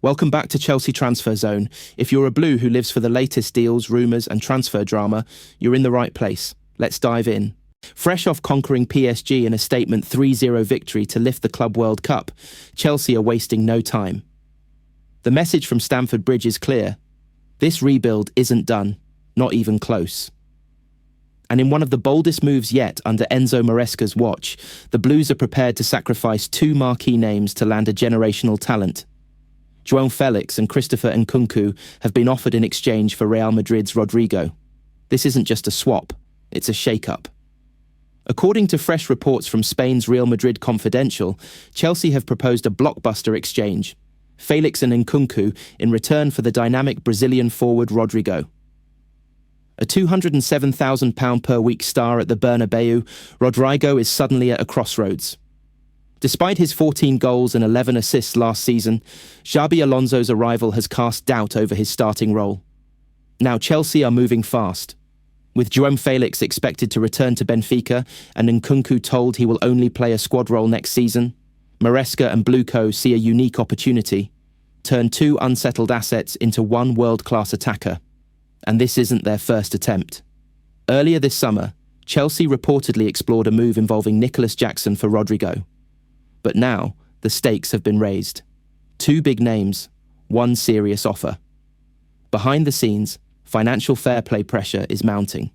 Welcome back to Chelsea Transfer Zone. If you're a blue who lives for the latest deals, rumours and transfer drama, you're in the right place. Let's dive in. Fresh off conquering PSG in a statement 3-0 victory to lift the Club World Cup, Chelsea are wasting no time. The message from Stamford Bridge is clear. This rebuild isn't done, not even close. And in one of the boldest moves yet under Enzo Maresca's watch, the Blues are prepared to sacrifice two marquee names to land a generational talent. João Félix and Christopher Nkunku have been offered in exchange for Real Madrid's Rodrygo. This isn't just a swap, it's a shake-up. According to fresh reports from Spain's Real Madrid Confidential, Chelsea have proposed a blockbuster exchange. Félix and Nkunku in return for the dynamic Brazilian forward Rodrygo. A £207,000 per week star at the Bernabeu, Rodrygo is suddenly at a crossroads. Despite his 14 goals and 11 assists last season, Xabi Alonso's arrival has cast doubt over his starting role. Now Chelsea are moving fast. With João Félix expected to return to Benfica and Nkunku told he will only play a squad role next season, Maresca and Blueco see a unique opportunity. Turn two unsettled assets into one world-class attacker. And this isn't their first attempt. Earlier this summer, Chelsea reportedly explored a move involving Nicholas Jackson for Rodrygo. But now, the stakes have been raised. Two big names, one serious offer. Behind the scenes, financial fair play pressure is mounting.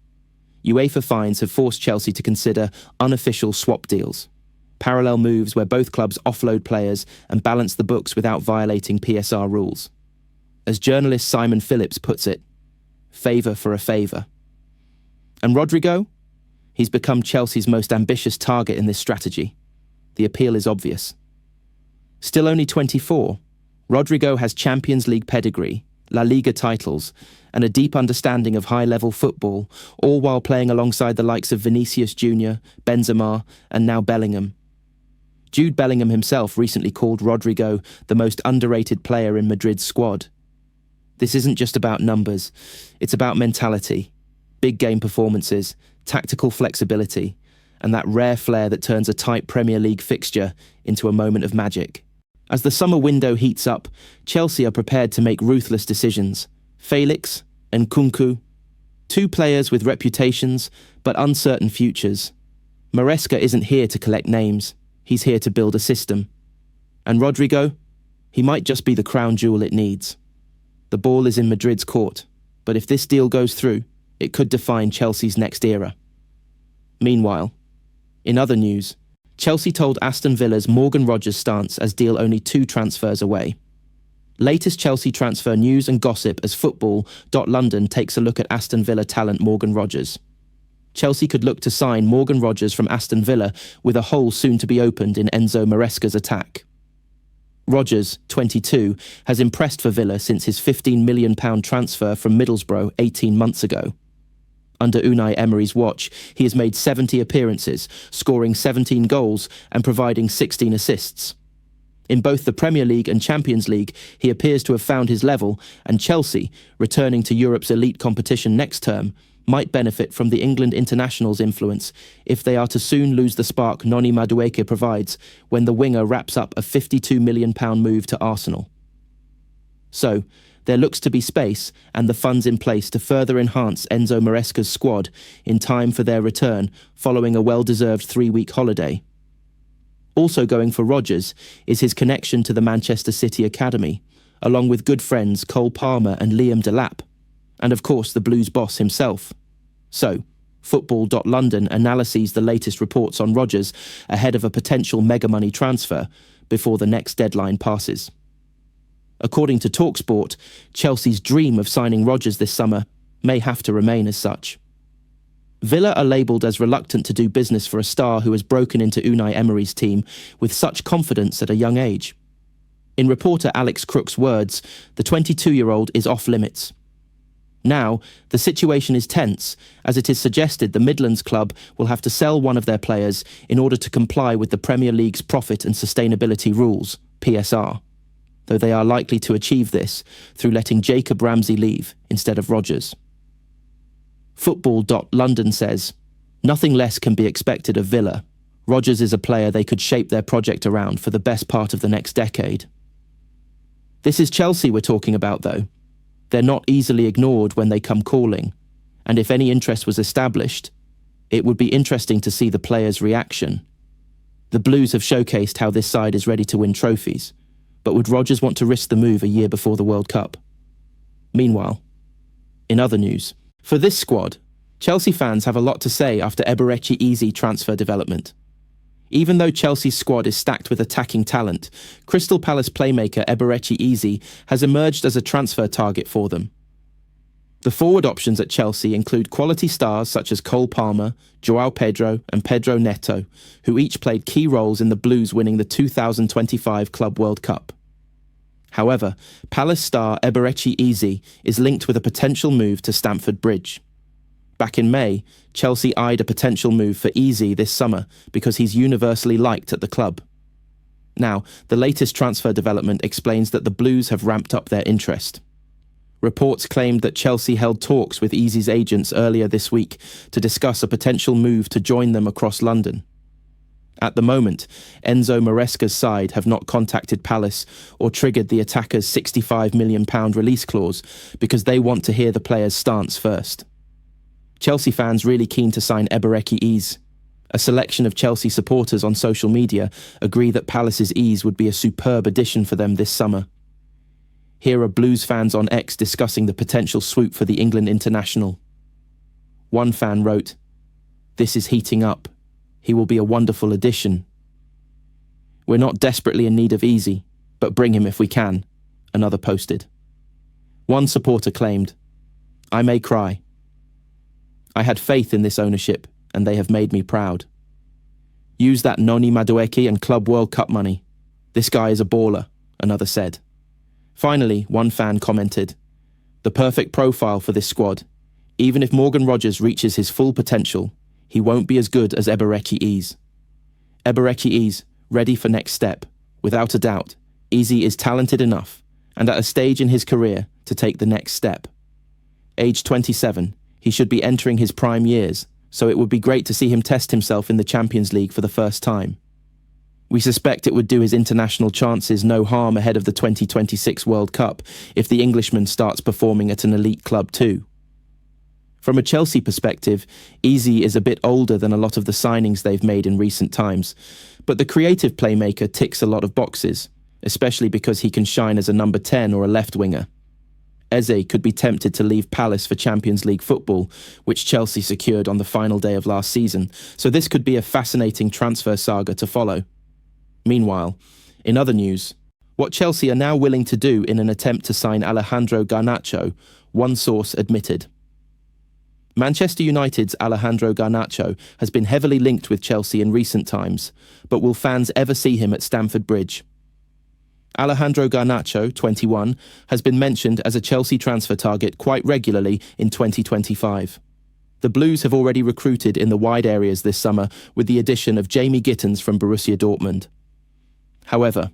UEFA fines have forced Chelsea to consider unofficial swap deals, parallel moves where both clubs offload players and balance the books without violating PSR rules. As journalist Simon Phillips puts it, favour for a favour. And Rodrygo? He's become Chelsea's most ambitious target in this strategy. The appeal is obvious. Still only 24, Rodrygo has Champions League pedigree, La Liga titles, and a deep understanding of high-level football, all while playing alongside the likes of Vinicius Jr., Benzema, and now Bellingham. Jude Bellingham himself recently called Rodrygo the most underrated player in Madrid's squad. This isn't just about numbers, it's about mentality, big game performances, tactical flexibility, and that rare flair that turns a tight Premier League fixture into a moment of magic. As the summer window heats up, Chelsea are prepared to make ruthless decisions. Félix and Nkunku, two players with reputations but uncertain futures. Maresca isn't here to collect names, he's here to build a system. And Rodrygo? He might just be the crown jewel it needs. The ball is in Madrid's court, but if this deal goes through, it could define Chelsea's next era. Meanwhile, in other news, Chelsea told Aston Villa's Morgan Rogers' stance as deal only 2 transfers away. Latest Chelsea transfer news and gossip as Football.London takes a look at Aston Villa talent Morgan Rogers. Chelsea could look to sign Morgan Rogers from Aston Villa with a hole soon to be opened in Enzo Maresca's attack. Rogers, 22, has impressed for Villa since his £15 million transfer from Middlesbrough 18 months ago. Under Unai Emery's watch, he has made 70 appearances, scoring 17 goals and providing 16 assists. In both the Premier League and Champions League, he appears to have found his level, and Chelsea, returning to Europe's elite competition next term, might benefit from the England international's influence if they are to soon lose the spark Noni Madueke provides when the winger wraps up a £52 million move to Arsenal. So, there looks to be space and the funds in place to further enhance Enzo Maresca's squad in time for their return following a well-deserved 3-week holiday. Also going for Rogers is his connection to the Manchester City Academy, along with good friends Cole Palmer and Liam Delap, and of course the Blues boss himself. So, Football.London analyses the latest reports on Rogers ahead of a potential mega-money transfer before the next deadline passes. According to TalkSport, Chelsea's dream of signing Rogers this summer may have to remain as such. Villa are labelled as reluctant to do business for a star who has broken into Unai Emery's team with such confidence at a young age. In reporter Alex Crook's words, the 22-year-old is off limits. Now, the situation is tense, as it is suggested the Midlands club will have to sell one of their players in order to comply with the Premier League's Profit and Sustainability Rules, PSR, though they are likely to achieve this through letting Jacob Ramsey leave instead of Rogers. Football.London says, nothing less can be expected of Villa. Rogers is a player they could shape their project around for the best part of the next decade. This is Chelsea we're talking about, though. They're not easily ignored when they come calling, and if any interest was established, it would be interesting to see the players' reaction. The Blues have showcased how this side is ready to win trophies, but would Rodgers want to risk the move a year before the World Cup? Meanwhile, in other news, for this squad, Chelsea fans have a lot to say after Eberechi Eze transfer development. Even though Chelsea's squad is stacked with attacking talent, Crystal Palace playmaker Eberechi Eze has emerged as a transfer target for them. The forward options at Chelsea include quality stars such as Cole Palmer, João Pedro and Pedro Neto, who each played key roles in the Blues winning the 2025 Club World Cup. However, Palace star Eberechi Eze is linked with a potential move to Stamford Bridge. Back in May, Chelsea eyed a potential move for Eze this summer because he's universally liked at the club. Now, the latest transfer development explains that the Blues have ramped up their interest. Reports claimed that Chelsea held talks with Eze's agents earlier this week to discuss a potential move to join them across London. At the moment, Enzo Maresca's side have not contacted Palace or triggered the attacker's £65 million release clause because they want to hear the player's stance first. Chelsea fans really keen to sign Eberechi Eze. A selection of Chelsea supporters on social media agree that Palace's Eze would be a superb addition for them this summer. Here are Blues fans on X discussing the potential swoop for the England international. One fan wrote, "This is heating up. He will be a wonderful addition. We're not desperately in need of Eze, but bring him if we can," another posted. One supporter claimed, "I may cry. I had faith in this ownership, and they have made me proud. Use that Noni Madueke and Club World Cup money. This guy is a baller," another said. Finally, one fan commented, "The perfect profile for this squad. Even if Morgan Rodgers reaches his full potential, he won't be as good as Eberechi Eze. Eberechi Eze, ready for next step. Without a doubt, Eze is talented enough, and at a stage in his career, to take the next step. Age 27, he should be entering his prime years, so it would be great to see him test himself in the Champions League for the first time. We suspect it would do his international chances no harm ahead of the 2026 World Cup if the Englishman starts performing at an elite club too." From a Chelsea perspective, Eze is a bit older than a lot of the signings they've made in recent times, but the creative playmaker ticks a lot of boxes, especially because he can shine as a number 10 or a left winger. Eze could be tempted to leave Palace for Champions League football, which Chelsea secured on the final day of last season, so this could be a fascinating transfer saga to follow. Meanwhile, in other news, what Chelsea are now willing to do in an attempt to sign Alejandro Garnacho, one source admitted. Manchester United's Alejandro Garnacho has been heavily linked with Chelsea in recent times, but will fans ever see him at Stamford Bridge? Alejandro Garnacho, 21, has been mentioned as a Chelsea transfer target quite regularly in 2025. The Blues have already recruited in the wide areas this summer with the addition of Jamie Gittens from Borussia Dortmund. However,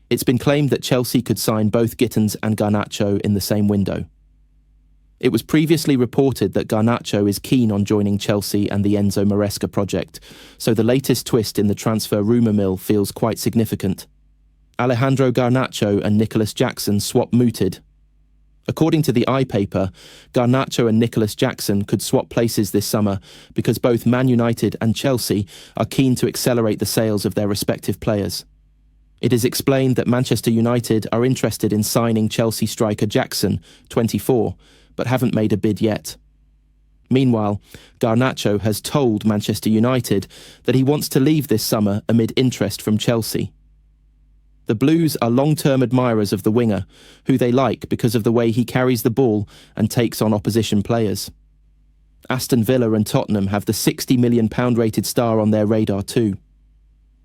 it's been claimed that Chelsea could sign both Gittens and Garnacho in the same window. It was previously reported that Garnacho is keen on joining Chelsea and the Enzo Maresca project, so the latest twist in the transfer rumour mill feels quite significant. Alejandro Garnacho and Nicholas Jackson swap mooted. According to the iPaper, Garnacho and Nicholas Jackson could swap places this summer because both Man United and Chelsea are keen to accelerate the sales of their respective players. It is explained that Manchester United are interested in signing Chelsea striker Jackson, 24, but haven't made a bid yet. Meanwhile, Garnacho has told Manchester United that he wants to leave this summer amid interest from Chelsea. The Blues are long-term admirers of the winger, who they like because of the way he carries the ball and takes on opposition players. Aston Villa and Tottenham have the £60 million rated star on their radar too.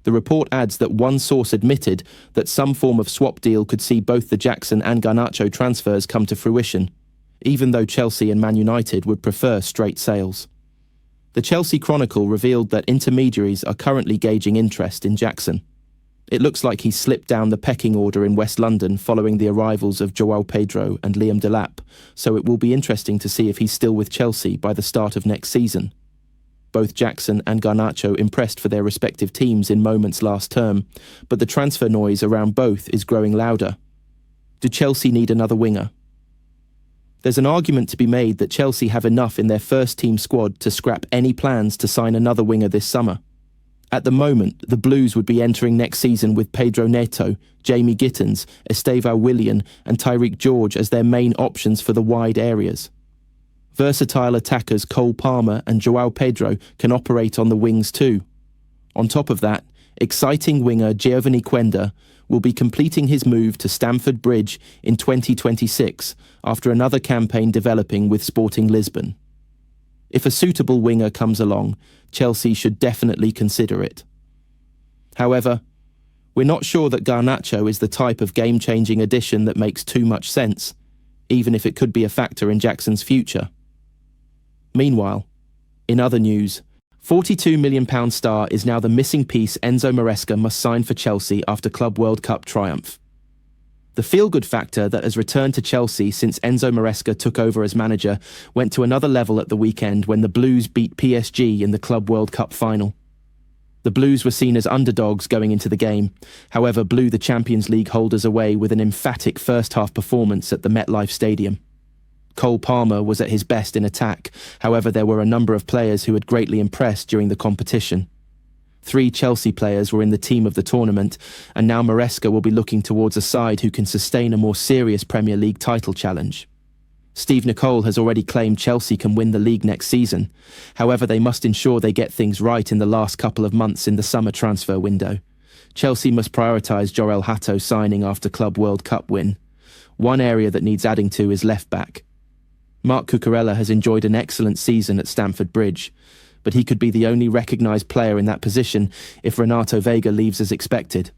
The report adds that one source admitted that some form of swap deal could see both the Jackson and Garnacho transfers come to fruition, even though Chelsea and Man United would prefer straight sales. The Chelsea Chronicle revealed that intermediaries are currently gauging interest in Jackson. It looks like he's slipped down the pecking order in West London following the arrivals of João Pedro and Liam Delap, so it will be interesting to see if he's still with Chelsea by the start of next season. Both Jackson and Garnacho impressed for their respective teams in moments last term, but the transfer noise around both is growing louder. Do Chelsea need another winger? There's an argument to be made that Chelsea have enough in their first-team squad to scrap any plans to sign another winger this summer. At the moment, the Blues would be entering next season with Pedro Neto, Jamie Gittins, Estevao Willian and Tyreek George as their main options for the wide areas. Versatile attackers Cole Palmer and João Pedro can operate on the wings too. On top of that, exciting winger Giovanni Quenda will be completing his move to Stamford Bridge in 2026 after another campaign developing with Sporting Lisbon. If a suitable winger comes along, Chelsea should definitely consider it. However, we're not sure that Garnacho is the type of game-changing addition that makes too much sense, even if it could be a factor in Jackson's future. Meanwhile, in other news, £42 million star is now the missing piece Enzo Maresca must sign for Chelsea after Club World Cup triumph. The feel-good factor that has returned to Chelsea since Enzo Maresca took over as manager went to another level at the weekend when the Blues beat PSG in the Club World Cup final. The Blues were seen as underdogs going into the game, however blew the Champions League holders away with an emphatic first-half performance at the MetLife Stadium. Cole Palmer was at his best in attack, however there were a number of players who had greatly impressed during the competition. 3 Chelsea players were in the team of the tournament, and now Maresca will be looking towards a side who can sustain a more serious Premier League title challenge. Steve Nicol has already claimed Chelsea can win the league next season. However, they must ensure they get things right in the last couple of months in the summer transfer window. Chelsea must prioritise Jorel Hato signing after Club World Cup win. One area that needs adding to is left-back. Marc Cucurella has enjoyed an excellent season at Stamford Bridge, but he could be the only recognised player in that position if Renato Vega leaves as expected.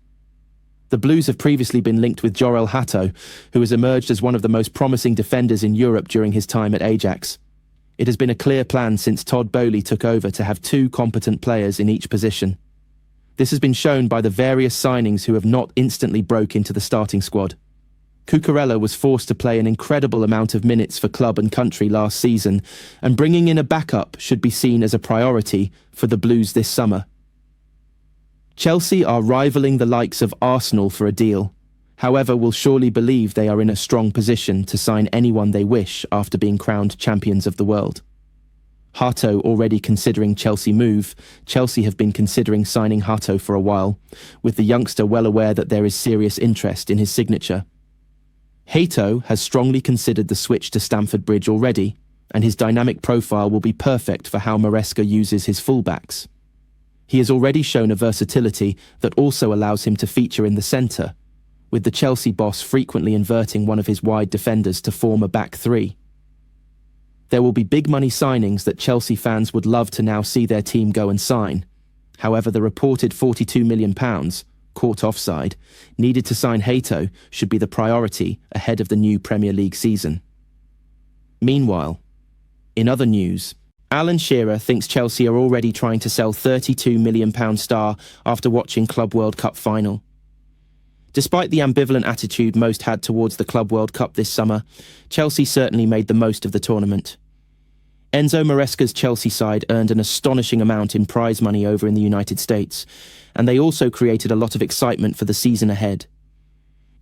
The Blues have previously been linked with Jorel Hato, who has emerged as one of the most promising defenders in Europe during his time at Ajax. It has been a clear plan since Todd Boehly took over to have 2 competent players in each position. This has been shown by the various signings who have not instantly broke into the starting squad. Cucurella was forced to play an incredible amount of minutes for club and country last season, and bringing in a backup should be seen as a priority for the Blues this summer. Chelsea are rivaling the likes of Arsenal for a deal, however will surely believe they are in a strong position to sign anyone they wish after being crowned champions of the world. Hato already considering Chelsea move, Chelsea have been considering signing Hato for a while, with the youngster well aware that there is serious interest in his signature. Hato has strongly considered the switch to Stamford Bridge already, and his dynamic profile will be perfect for how Maresca uses his fullbacks. He has already shown a versatility that also allows him to feature in the centre, with the Chelsea boss frequently inverting one of his wide defenders to form a back 3. There will be big money signings that Chelsea fans would love to now see their team go and sign. However, the reported £42 million, caught offside, needed to sign Hato should be the priority ahead of the new Premier League season. Meanwhile, in other news, Alan Shearer thinks Chelsea are already trying to sell £32 million star after watching Club World Cup final. Despite the ambivalent attitude most had towards the Club World Cup this summer, Chelsea certainly made the most of the tournament. Enzo Maresca's Chelsea side earned an astonishing amount in prize money over in the United States, and they also created a lot of excitement for the season ahead.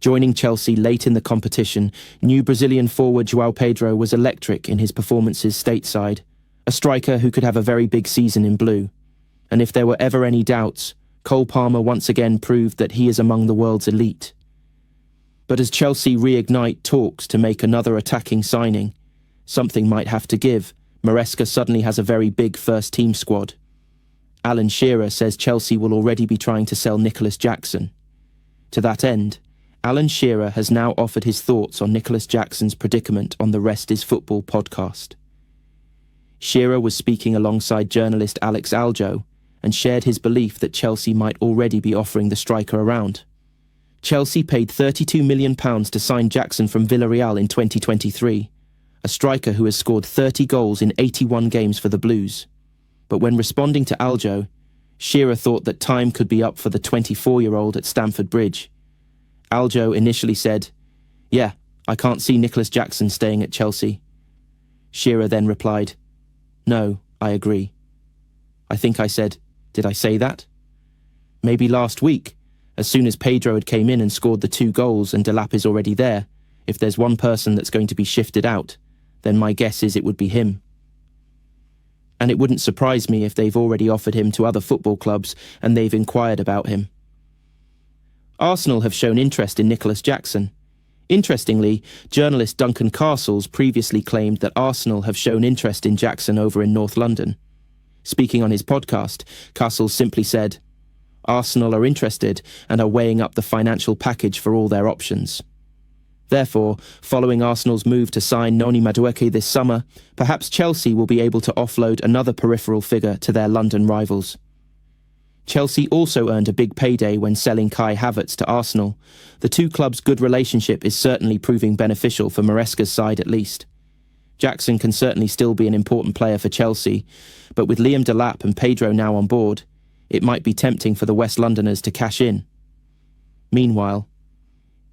Joining Chelsea late in the competition, new Brazilian forward João Pedro was electric in his performances stateside, a striker who could have a very big season in blue. And if there were ever any doubts, Cole Palmer once again proved that he is among the world's elite. But as Chelsea reignite talks to make another attacking signing, something might have to give. Maresca suddenly has a very big first-team squad. Alan Shearer says Chelsea will already be trying to sell Nicholas Jackson. To that end, Alan Shearer has now offered his thoughts on Nicholas Jackson's predicament on the Rest is Football podcast. Shearer was speaking alongside journalist Alex Aljo and shared his belief that Chelsea might already be offering the striker around. Chelsea paid £32 million to sign Jackson from Villarreal in 2023, a striker who has scored 30 goals in 81 games for the Blues. But when responding to Aljo, Shearer thought that time could be up for the 24-year-old at Stamford Bridge. Aljo initially said, "Yeah, I can't see Nicholas Jackson staying at Chelsea." Shearer then replied, "No, I agree." I think I said, "Did I say that?" Maybe last week, As soon as Pedro had came in and scored the 2 goals and Delap is already there, if there's one person that's going to be shifted out, then my guess is it would be him. And it wouldn't surprise me if they've already offered him to other football clubs and they've inquired about him. Arsenal have shown interest in Nicholas Jackson. Interestingly, journalist Duncan Castles previously claimed that Arsenal have shown interest in Jackson over in North London. Speaking on his podcast, Castles simply said, "Arsenal are interested and are weighing up the financial package for all their options." Therefore, following Arsenal's move to sign Noni Madueke this summer, perhaps Chelsea will be able to offload another peripheral figure to their London rivals. Chelsea also earned a big payday when selling Kai Havertz to Arsenal. The two clubs' good relationship is certainly proving beneficial for Maresca's side at least. Jackson can certainly still be an important player for Chelsea, but with Liam Delap and Pedro now on board, it might be tempting for the West Londoners to cash in. Meanwhile,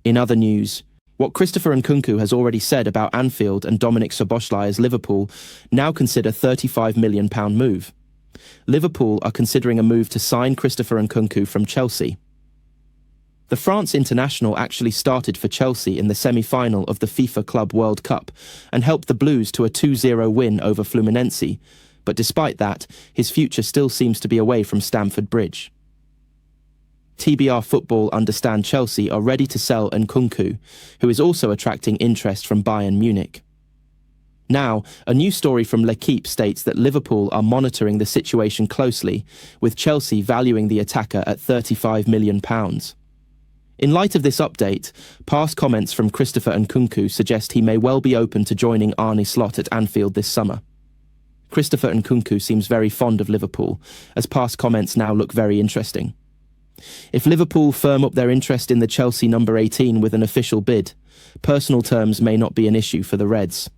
in other news, what Christopher Nkunku has already said about Anfield and Dominic Szoboszlai as Liverpool now consider £35 million move. Liverpool are considering a move to sign Christopher Nkunku from Chelsea. The France international actually started for Chelsea in the semi-final of the FIFA Club World Cup and helped the Blues to a 2-0 win over Fluminense, but despite that, his future still seems to be away from Stamford Bridge. TBR Football understand Chelsea are ready to sell Nkunku, who is also attracting interest from Bayern Munich. Now, a new story from L'Équipe states that Liverpool are monitoring the situation closely, with Chelsea valuing the attacker at £35 million. In light of this update, past comments from Christopher Nkunku suggest he may well be open to joining Arne Slot at Anfield this summer. Christopher Nkunku seems very fond of Liverpool, as past comments now look very interesting. If Liverpool firm up their interest in the Chelsea number 18 with an official bid, personal terms may not be an issue for the Reds.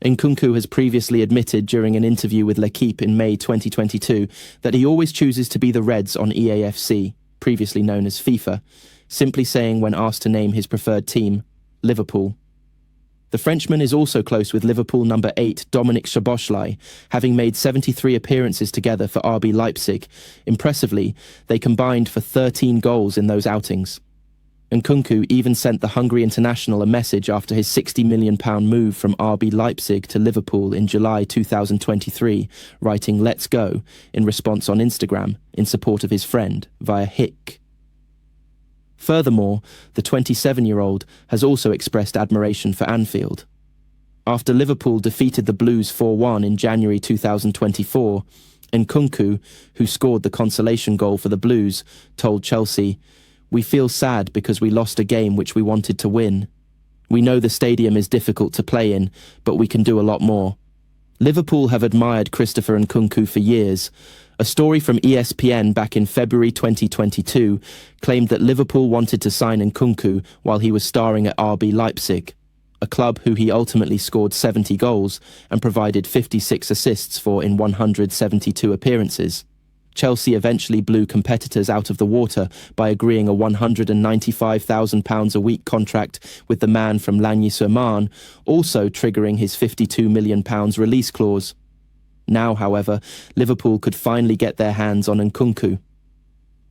Nkunku has previously admitted during an interview with L'Équipe in May 2022 that he always chooses to be the Reds on EAFC, previously known as FIFA, simply saying when asked to name his preferred team, Liverpool. The Frenchman is also close with Liverpool number 8 Dominic Szoboszlai, having made 73 appearances together for RB Leipzig. Impressively, they combined for 13 goals in those outings. Nkunku even sent the Hungary international a message after his £60 million move from RB Leipzig to Liverpool in July 2023, writing "Let's go" in response on Instagram in support of his friend via Hick. Furthermore, the 27-year-old has also expressed admiration for Anfield. After Liverpool defeated the Blues 4-1 in January 2024, Nkunku, who scored the consolation goal for the Blues, told Chelsea, "We feel sad because we lost a game which we wanted to win. We know the stadium is difficult to play in, but we can do a lot more." Liverpool have admired Christopher Nkunku for years. A story from ESPN back in February 2022 claimed that Liverpool wanted to sign Nkunku while he was starring at RB Leipzig, a club who he ultimately scored 70 goals and provided 56 assists for in 172 appearances. Chelsea eventually blew competitors out of the water by agreeing a £195,000 a week contract with the man from Lagny-sur-Marne, also triggering his £52 million release clause. Now, however, Liverpool could finally get their hands on Nkunku.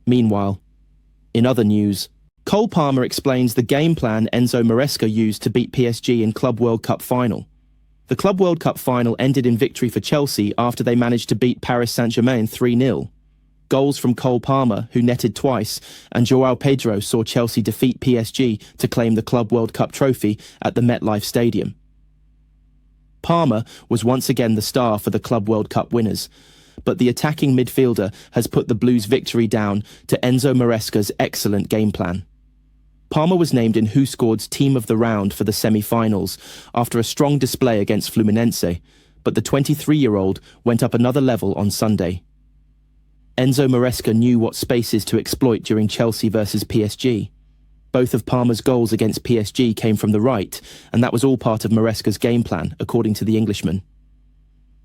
Meanwhile, in other news, Cole Palmer explains the game plan Enzo Maresca used to beat PSG in Club World Cup final. The Club World Cup final ended in victory for Chelsea after they managed to beat Paris Saint-Germain 3-0. Goals from Cole Palmer, who netted twice, and João Pedro saw Chelsea defeat PSG to claim the Club World Cup trophy at the MetLife Stadium. Palmer was once again the star for the Club World Cup winners, but the attacking midfielder has put the Blues' victory down to Enzo Maresca's excellent game plan. Palmer was named in WhoScored's Team of the Round for the semi-finals after a strong display against Fluminense, but the 23-year-old went up another level on Sunday. Enzo Maresca knew what spaces to exploit during Chelsea versus PSG. Both of Palmer's goals against PSG came from the right, and that was all part of Maresca's game plan, according to the Englishman.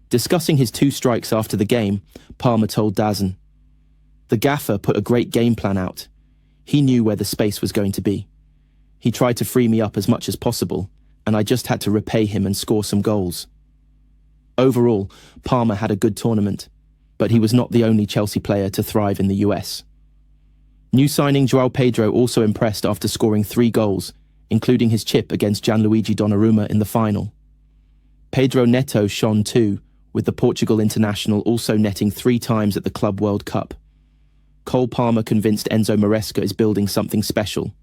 Discussing his 2 strikes after the game, Palmer told DAZN, "The gaffer put a great game plan out. He knew where the space was going to be. He tried to free me up as much as possible, and I just had to repay him and score some goals." Overall, Palmer had a good tournament, but he was not the only Chelsea player to thrive in the US. New signing João Pedro also impressed after scoring 3 goals, including his chip against Gianluigi Donnarumma in the final. Pedro Neto shone too, with the Portugal international also netting 3 times at the Club World Cup. Cole Palmer convinced Enzo Maresca is building something special.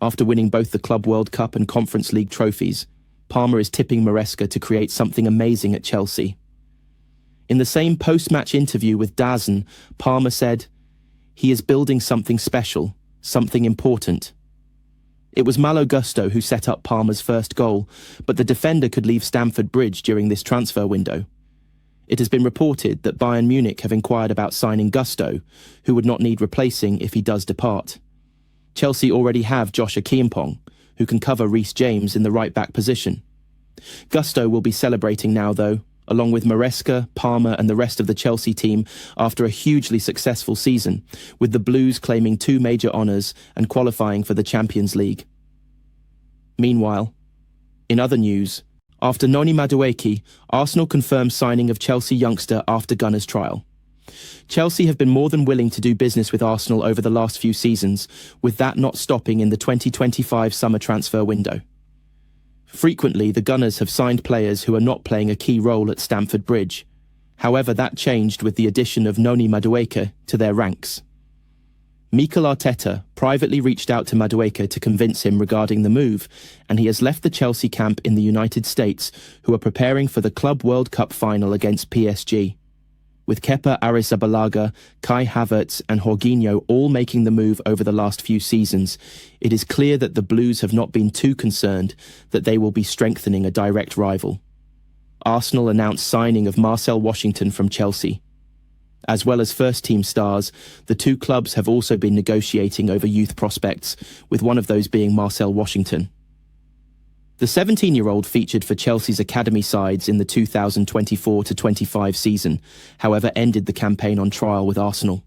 After winning both the Club World Cup and Conference League trophies, Palmer is tipping Maresca to create something amazing at Chelsea. In the same post-match interview with DAZN, Palmer said, "He is building something special, something important." It was Malo Gusto who set up Palmer's first goal, but the defender could leave Stamford Bridge during this transfer window. It has been reported that Bayern Munich have inquired about signing Gusto, who would not need replacing if he does depart. Chelsea already have Josh Akienkpong, who can cover Reece James in the right-back position. Gusto will be celebrating now, though, along with Maresca, Palmer and the rest of the Chelsea team after a hugely successful season, with the Blues claiming 2 major honours and qualifying for the Champions League. Meanwhile, in other news, after Noni Madueke, Arsenal confirmed signing of Chelsea youngster after Gunners' trial. Chelsea have been more than willing to do business with Arsenal over the last few seasons, with that not stopping in the 2025 summer transfer window. Frequently, the Gunners have signed players who are not playing a key role at Stamford Bridge. However, that changed with the addition of Noni Madueke to their ranks. Mikel Arteta privately reached out to Madueke to convince him regarding the move, and he has left the Chelsea camp in the United States, who are preparing for the Club World Cup final against PSG. With Kepa Arrizabalaga, Kai Havertz and Jorginho all making the move over the last few seasons, it is clear that the Blues have not been too concerned that they will be strengthening a direct rival. Arsenal announced signing of Marcel Washington from Chelsea. As well as first-team stars, the 2 clubs have also been negotiating over youth prospects, with one of those being Marcel Washington. The 17-year-old featured for Chelsea's academy sides in the 2024-25 season, however ended the campaign on trial with Arsenal.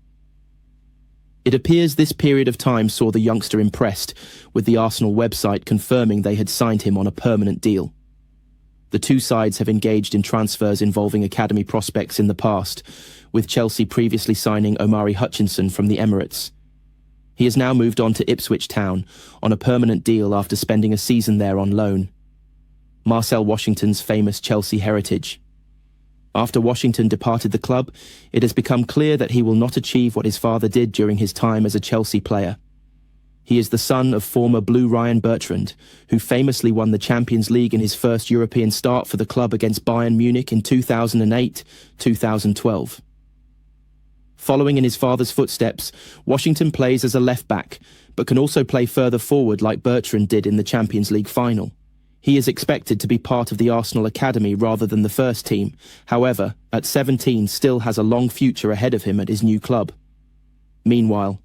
It appears this period of time saw the youngster impressed, with the Arsenal website confirming they had signed him on a permanent deal. The 2 sides have engaged in transfers involving academy prospects in the past, with Chelsea previously signing Omari Hutchinson from the Emirates. He has now moved on to Ipswich Town on a permanent deal after spending a season there on loan. Marcel Washington's famous Chelsea heritage. After Washington departed the club, it has become clear that he will not achieve what his father did during his time as a Chelsea player. He is the son of former Blue Ryan Bertrand, who famously won the Champions League in his first European start for the club against Bayern Munich in 2008-2012. Following in his father's footsteps, Washington plays as a left-back, but can also play further forward like Bertrand did in the Champions League final. He is expected to be part of the Arsenal academy rather than the first team. However, at 17 still has a long future ahead of him at his new club. Meanwhile,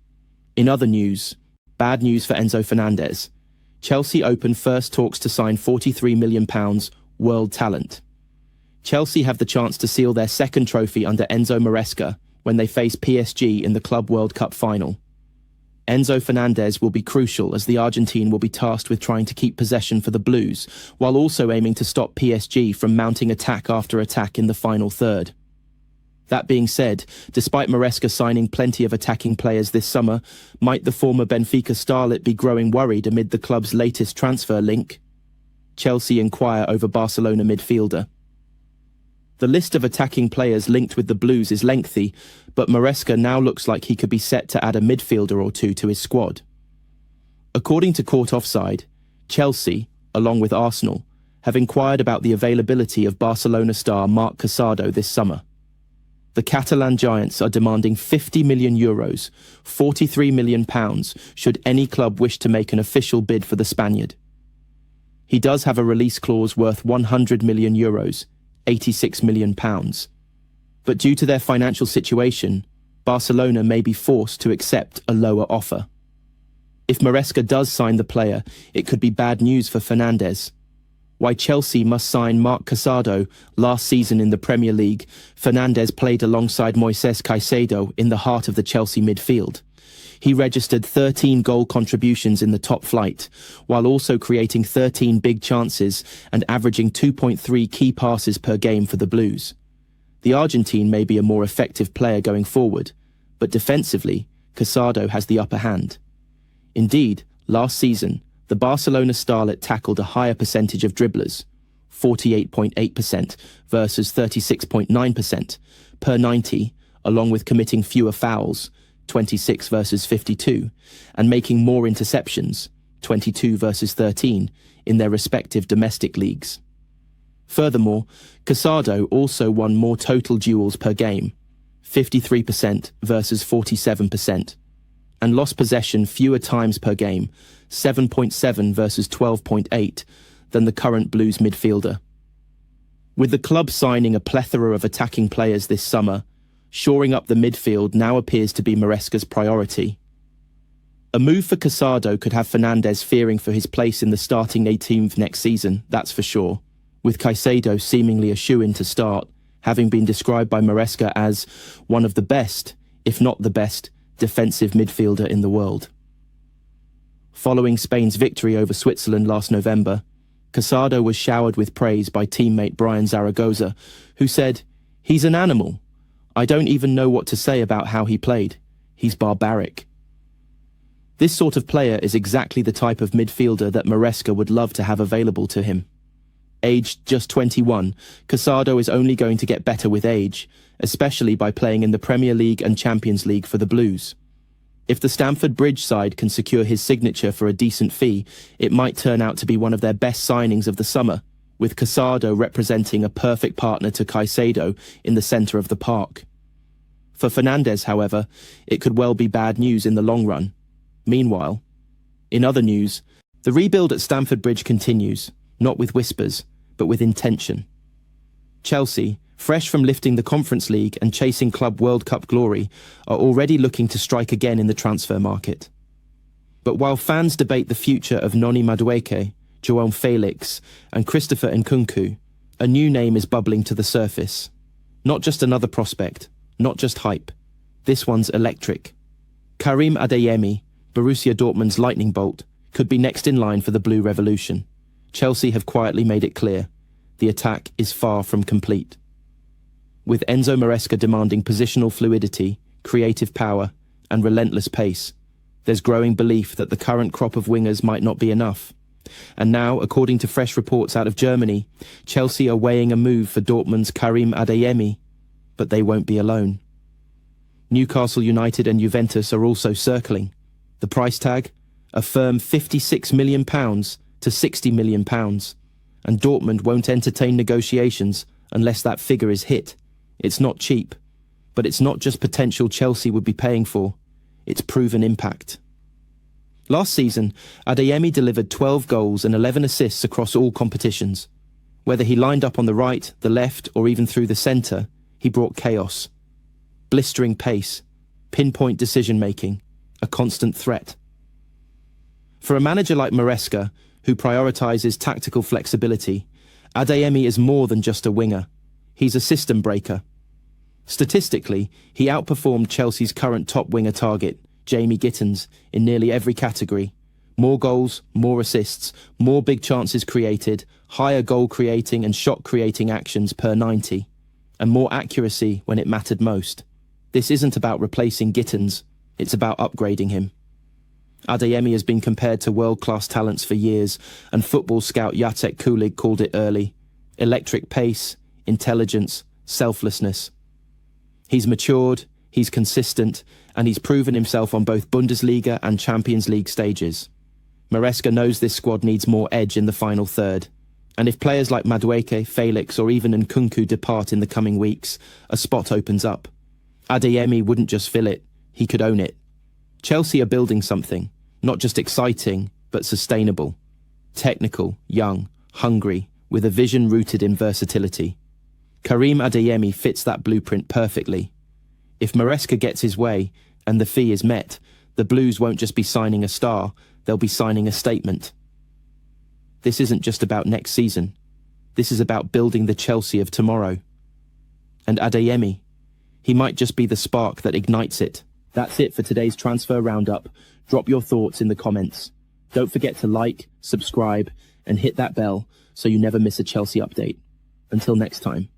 in other news, bad news for Enzo Fernandez. Chelsea open first talks to sign £43 million world talent. Chelsea have the chance to seal their second trophy under Enzo Maresca when they face PSG in the Club World Cup final. Enzo Fernandez will be crucial as the Argentine will be tasked with trying to keep possession for the Blues, while also aiming to stop PSG from mounting attack after attack in the final third. That being said, despite Maresca signing plenty of attacking players this summer, might the former Benfica starlet be growing worried amid the club's latest transfer link? Chelsea inquire over Barcelona midfielder. The list of attacking players linked with the Blues is lengthy, but Maresca now looks like he could be set to add a midfielder or 2 to his squad. According to Court Offside, Chelsea, along with Arsenal, have inquired about the availability of Barcelona star Marc Casado this summer. The Catalan giants are demanding €50 million, £43 million, should any club wish to make an official bid for the Spaniard. He does have a release clause worth €100 million, £86 million. But due to their financial situation, Barcelona may be forced to accept a lower offer. If Maresca does sign the player, it could be bad news for Fernandez. Why Chelsea must sign Marc Casado last season in the Premier League, Fernandez played alongside Moises Caicedo in the heart of the Chelsea midfield. He registered 13 goal contributions in the top flight, while also creating 13 big chances and averaging 2.3 key passes per game for the Blues. The Argentine may be a more effective player going forward, but defensively, Casado has the upper hand. Indeed, last season, the Barcelona starlet tackled a higher percentage of dribblers, 48.8% versus 36.9%, per 90, along with committing fewer fouls, 26 versus 52, and making more interceptions, 22 versus 13, in their respective domestic leagues. Furthermore, Casado also won more total duels per game, 53% versus 47%, and lost possession fewer times per game, 7.7 versus 12.8, than the current Blues midfielder. With the club signing a plethora of attacking players this summer, shoring up the midfield now appears to be Maresca's priority. A move for Casado could have Fernandes fearing for his place in the starting 18th next season, that's for sure, with Caicedo seemingly a shoo-in to start, having been described by Maresca as one of the best, if not the best, defensive midfielder in the world. Following Spain's victory over Switzerland last November, Casado was showered with praise by teammate Brian Zaragoza, who said, "He's an animal. I don't even know what to say about how he played. He's barbaric." This sort of player is exactly the type of midfielder that Maresca would love to have available to him. Aged just 21, Casado is only going to get better with age, especially by playing in the Premier League and Champions League for the Blues. If the Stamford Bridge side can secure his signature for a decent fee, it might turn out to be one of their best signings of the summer, with Casado representing a perfect partner to Caicedo in the centre of the park. For Fernandes, however, it could well be bad news in the long run. Meanwhile, in other news, the rebuild at Stamford Bridge continues, not with whispers, but with intention. Chelsea, fresh from lifting the Conference League and chasing Club World Cup glory, are already looking to strike again in the transfer market. But while fans debate the future of Noni Madueke, João Félix, and Christopher Nkunku, a new name is bubbling to the surface. Not just another prospect, not just hype. This one's electric. Karim Adeyemi, Borussia Dortmund's lightning bolt, could be next in line for the Blue Revolution. Chelsea have quietly made it clear. The attack is far from complete. With Enzo Maresca demanding positional fluidity, creative power, and relentless pace, there's growing belief that the current crop of wingers might not be enough. And now, according to fresh reports out of Germany, Chelsea are weighing a move for Dortmund's Karim Adeyemi, but they won't be alone. Newcastle United and Juventus are also circling. The price tag? A firm £56 million to £60 million, and Dortmund won't entertain negotiations unless that figure is hit. It's not cheap, but it's not just potential Chelsea would be paying for, it's proven impact. Last season, Adeyemi delivered 12 goals and 11 assists across all competitions. Whether he lined up on the right, the left, or even through the centre, he brought chaos. Blistering pace, pinpoint decision-making, a constant threat. For a manager like Maresca, who prioritises tactical flexibility, Adeyemi is more than just a winger. He's a system breaker. Statistically, he outperformed Chelsea's current top winger target, Jamie Gittins, in nearly every category. More goals, more assists, more big chances created, higher goal-creating and shot-creating actions per 90, and more accuracy when it mattered most. This isn't about replacing Gittins, it's about upgrading him. Adeyemi has been compared to world-class talents for years, and football scout Jacek Kulig called it early. Electric pace, intelligence, selflessness. He's matured, he's consistent, and he's proven himself on both Bundesliga and Champions League stages. Maresca knows this squad needs more edge in the final third. And if players like Madueke, Félix, or even Nkunku depart in the coming weeks, a spot opens up. Adeyemi wouldn't just fill it, he could own it. Chelsea are building something, not just exciting, but sustainable. Technical, young, hungry, with a vision rooted in versatility. Karim Adeyemi fits that blueprint perfectly. If Maresca gets his way, and the fee is met, the Blues won't just be signing a star, they'll be signing a statement. This isn't just about next season. This is about building the Chelsea of tomorrow. And Adeyemi, he might just be the spark that ignites it. That's it for today's transfer roundup. Drop your thoughts in the comments. Don't forget to like, subscribe, and hit that bell so you never miss a Chelsea update. Until next time.